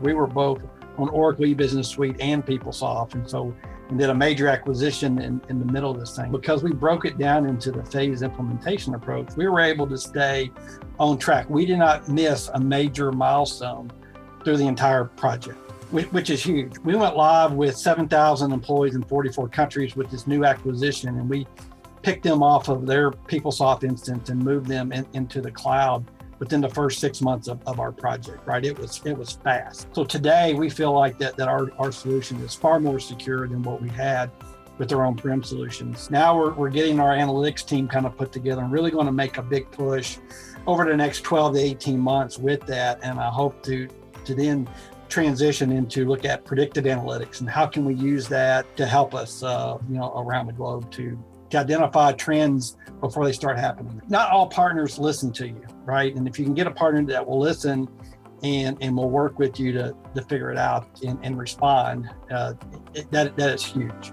We were both on Oracle E-Business Suite and PeopleSoft. And so we did a major acquisition in the middle of this thing. Because we broke it down into the phase implementation approach, we were able to stay on track. We did not miss a major milestone through the entire project, which is huge. We went live with 7,000 employees in 44 countries with this new acquisition, and we picked them off of their PeopleSoft instance and moved them into the cloud within the first 6 months of our project, right? It was fast. So today we feel like that our solution is far more secure than what we had with our on-prem solutions. Now we're getting our analytics team kind of put together and really going to make a big push over the next 12 to 18 months with that. And I hope to then transition into look at predictive analytics and how can we use that to help us, around the globe to identify trends before they start happening. Not all partners listen to you, right? And if you can get a partner that will listen and will work with you to figure it out and respond, that is huge.